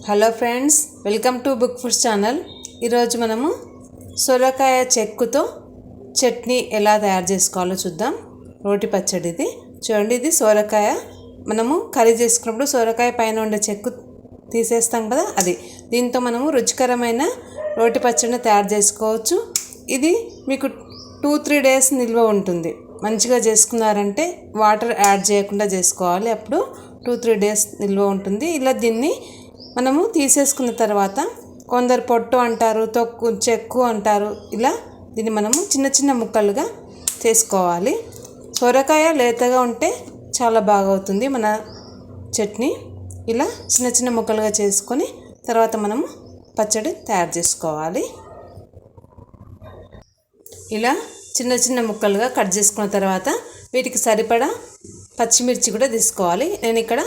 Hello friends, welcome to book foods channel. ఈరోజు మనము సొరకాయ చెక్కుతో చట్నీ ఎలా తయారు చేసుకోవాలో చూద్దాం. రోటి పచ్చడి ఇది చూడండి. ఇది సొరకాయ. మనము కర్రీ చేసుకున్నప్పుడు సొరకాయ పైన ఉండే చెక్కు తీసేస్తాం కదా, అది. దీంతో మనము రుచికరమైన రోటి పచ్చడిని తయారు చేసుకోవచ్చు. ఇది మీకు 2-3 డేస్ నిల్వ ఉంటుంది. మంచిగా చేసుకున్నారంటే వాటర్ యాడ్ చేయకుండా చేసుకోవాలి. అప్పుడు 2-3 డేస్ నిల్వ ఉంటుంది. ఇలా దీన్ని మనము తీసేసుకున్న తర్వాత కొందరు పొట్టు అంటారు, తొక్కు, చెక్కు అంటారు. ఇలా దీన్ని మనము చిన్న చిన్న ముక్కలుగా చేసుకోవాలి. సొరకాయ లేతగా ఉంటే చాలా బాగా అవుతుంది మన చట్నీ. ఇలా చిన్న చిన్న ముక్కలుగా చేసుకొని తర్వాత మనము పచ్చడి తయారు చేసుకోవాలి. ఇలా చిన్న చిన్న ముక్కలుగా కట్ చేసుకున్న తర్వాత వీటికి సరిపడా పచ్చిమిర్చి కూడా తీసుకోవాలి. నేను ఇక్కడ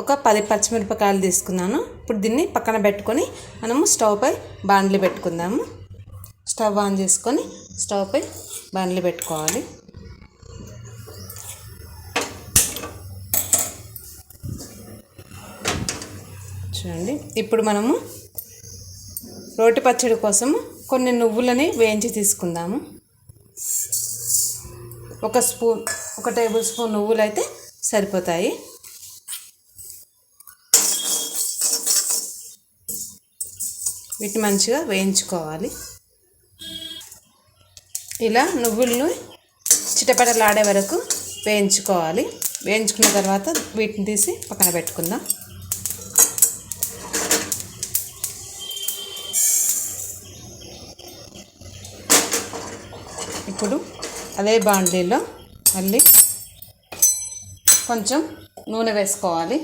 ఒక 10 పచ్చిమిరపకాయలు తీసుకున్నాను. ఇప్పుడు దీన్ని పక్కన పెట్టుకొని మనము స్టవ్ పై బాండ్లీ పెట్టుకుందాము. స్టవ్ ఆన్ చేసుకొని స్టవ్ పై బాండ్లీ పెట్టుకోవాలి. చూడండి, ఇప్పుడు మనము రోటి పచ్చడి కోసం కొన్ని నువ్వులని వేయించి తీసుకుందాము. ఒక టేబుల్ స్పూన్ నువ్వులు అయితే సరిపోతాయి. వీటిని మంచిగా వేయించుకోవాలి. ఇలా నువ్వులను చిటపటలాడే వరకు వేయించుకోవాలి. వేయించుకున్న తర్వాత వీటిని తీసి పక్కన పెట్టుకుందాం. ఇప్పుడు అదే బాండీలో మళ్ళీ కొంచెం నూనె వేసుకోవాలి.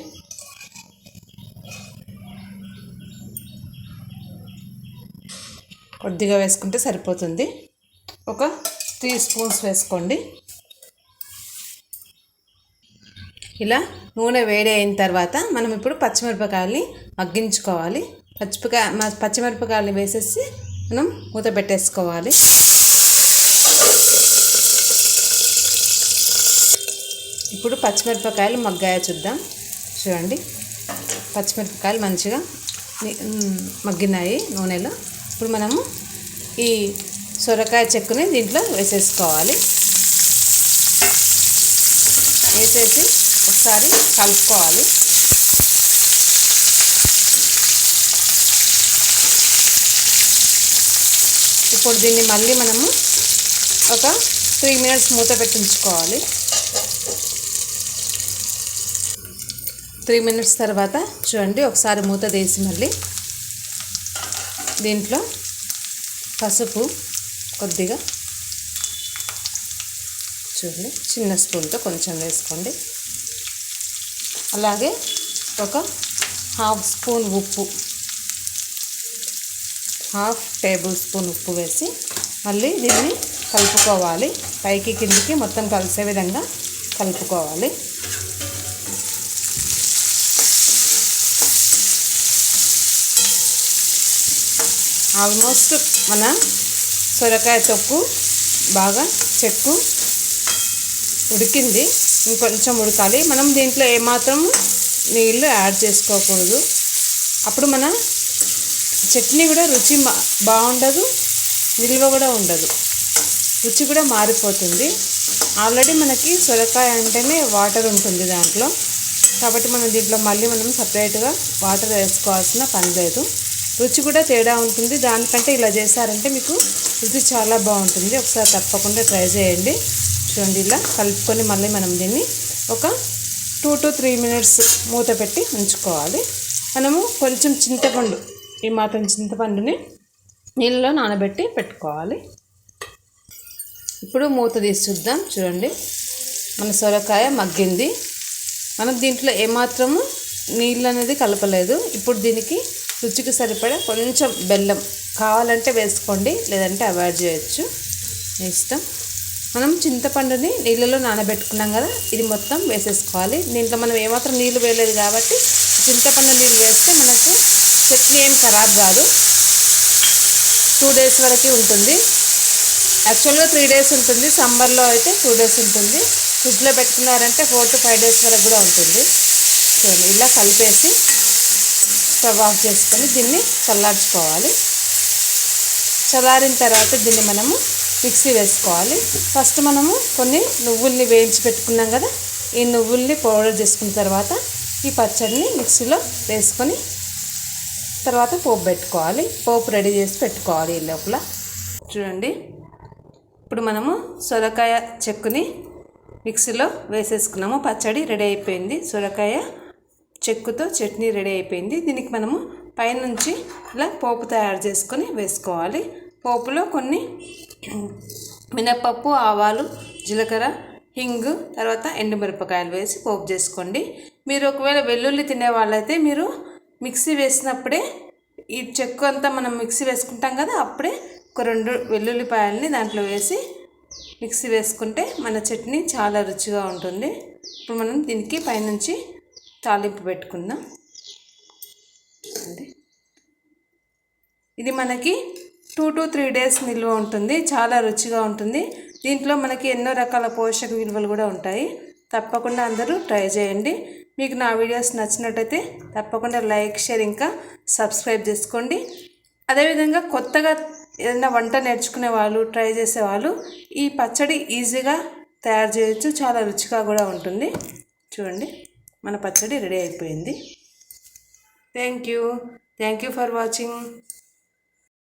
కొద్దిగా వేసుకుంటే సరిపోతుంది. ఒక 3 స్పూన్స్ వేసుకోండి. ఇలా నూనె వేడి అయిన తర్వాత మనం ఇప్పుడు పచ్చిమిరపకాయలని మగ్గించుకోవాలి. పచ్చిమిరపకాయలని వేసేసి మనం మూత పెట్టేసుకోవాలి. ఇప్పుడు పచ్చిమిరపకాయలు మగ్గాయో చూద్దాం. చూడండి, పచ్చిమిరపకాయలు మంచిగా మగ్గినాయి నూనెలో. ఇప్పుడు మనము ఈ సొరకాయ చెక్కుని దీంట్లో వేసేసుకోవాలి. వేసేసి ఒకసారి కలుపుకోవాలి. ఇప్పుడు దీన్ని మళ్ళీ మనము ఒక 3 మినిట్స్ మూత పెట్టి ఉంచుకోవాలి. 3 మినిట్స్ తర్వాత చూడండి, ఒకసారి మూత తీసి మళ్ళీ దీంట్లో పసుపు కొద్దిగా, చూడండి, చిన్న స్పూన్తో కొంచెం వేసుకోండి. అలాగే ఒక హాఫ్ టేబుల్ స్పూన్ ఉప్పు వేసి మళ్ళీ దీన్ని కలుపుకోవాలి. పైకి కిందికి మొత్తం కలిసే విధంగా కలుపుకోవాలి. ఆల్మోస్ట్ మన సొరకాయ తొక్కు బాగా చెక్కు ఉడికింది. ఇంకొంచెం ఉడకాలి. మనం దీంట్లో ఏమాత్రం నీళ్ళు యాడ్ చేసుకోకూడదు. అప్పుడు మన చట్నీ కూడా రుచి బాగుండదు, నిల్వ కూడా ఉండదు, రుచి కూడా మారిపోతుంది. ఆల్రెడీ మనకి సొరకాయ అంటేనే వాటర్ ఉంటుంది దాంట్లో, కాబట్టి మనం దీంట్లో మళ్ళీ మనం సపరేట్గా వాటర్ వేసుకోవాల్సిన పని లేదు. రుచి కూడా తేడా ఉంటుంది. దానికంటే ఇలా చేశారంటే మీకు రుచి చాలా బాగుంటుంది. ఒకసారి తప్పకుండా ట్రై చేయండి. చూడండి, ఇలా కలుపుకొని మళ్ళీ మనం దీన్ని ఒక 2-3 మినిట్స్ మూత పెట్టి ఉంచుకోవాలి. మనము కొంచెం చింతపండు, ఈ మాత్రం చింతపండుని నీళ్ళలో నానబెట్టి పెట్టుకోవాలి. ఇప్పుడు మూత తీసి చూద్దాం. చూడండి, మన సొరకాయ మగ్గింది. మనం దీంట్లో ఏమాత్రము నీళ్ళు అనేది కలపలేదు. ఇప్పుడు దీనికి రుచికి సరిపడా కొంచెం బెల్లం కావాలంటే వేసుకోండి, లేదంటే అవాయిడ్ చేయొచ్చు, మీ ఇష్టం. మనం చింతపండుని నీళ్ళలో నానబెట్టుకున్నాం కదా, ఇది మొత్తం వేసేసుకోవాలి. దీంట్లో మనం ఏమాత్రం నీళ్ళు వేయలేదు కాబట్టి చింతపండు నీళ్ళు వేస్తే మనకు చట్నీ ఏం ఖరాబ్ కాదు. 2 డేస్ వరకు ఉంటుంది. యాక్చువల్గా 3 డేస్ ఉంటుంది. సమ్మర్లో అయితే 2 డేస్ ఉంటుంది. ఫ్రిడ్జ్లో పెట్టుకున్నారంటే 4-5 డేస్ వరకు కూడా ఉంటుంది. చూడండి, ఇలా కలిపేసి స్టవ్ ఆఫ్ చేసుకొని దీన్ని చల్లార్చుకోవాలి. చల్లారిన తర్వాత దీన్ని మనము మిక్సీ వేసుకోవాలి. ఫస్ట్ మనము కొన్ని నువ్వుల్ని వేయించి పెట్టుకున్నాం కదా, ఈ నువ్వుల్ని పౌడర్ చేసుకున్న తర్వాత ఈ పచ్చడిని మిక్సీలో వేసుకొని తర్వాత పోపు పెట్టుకోవాలి. పోపు రెడీ చేసి పెట్టుకోవాలి. ఈ లోపల చూడండి, ఇప్పుడు మనము సొరకాయ చెక్కుని మిక్సీలో వేసేసుకున్నాము. పచ్చడి రెడీ అయిపోయింది. సొరకాయ చెక్కుతో చట్నీ రెడీ అయిపోయింది. దీనికి మనము పైనుంచి ఇలా పోపు తయారు చేసుకొని వేసుకోవాలి. పోపులో కొన్ని మినపప్పు, ఆవాలు, జీలకర్ర, హింగు, తర్వాత ఎండుమిరపకాయలు వేసి పోపు చేసుకోండి. మీరు ఒకవేళ వెల్లుల్లి తినే వాళ్ళైతే మీరు మిక్సీ వేసినప్పుడే ఈ చెక్కు అంతా మనం మిక్సీ వేసుకుంటాం కదా, అప్పుడే ఒక 2 వెల్లుల్లిపాయలని దాంట్లో వేసి మిక్సీ వేసుకుంటే మన చట్నీ చాలా రుచిగా ఉంటుంది. ఇప్పుడు మనం దీనికి పైనుంచి తాలింపు పెట్టుకుందాం. ఇది మనకి 2 to 3 days నిల్వ ఉంటుంది. చాలా రుచిగా ఉంటుంది. దీంట్లో మనకి ఎన్నో రకాల పోషక విలువలు కూడా ఉంటాయి. తప్పకుండా అందరూ ట్రై చేయండి. మీకు నా వీడియోస్ నచ్చినట్టయితే తప్పకుండా లైక్, షేర్, ఇంకా సబ్స్క్రైబ్ చేసుకోండి. అదేవిధంగా కొత్తగా ఏదైనా వంట నేర్చుకునే వాళ్ళు, ట్రై చేసేవాళ్ళు ఈ పచ్చడి ఈజీగా తయారు చేయొచ్చు. చాలా రుచిగా కూడా ఉంటుంది. చూడండి, మన పచ్చడి రెడీ అయిపోయింది. Thank you for watching.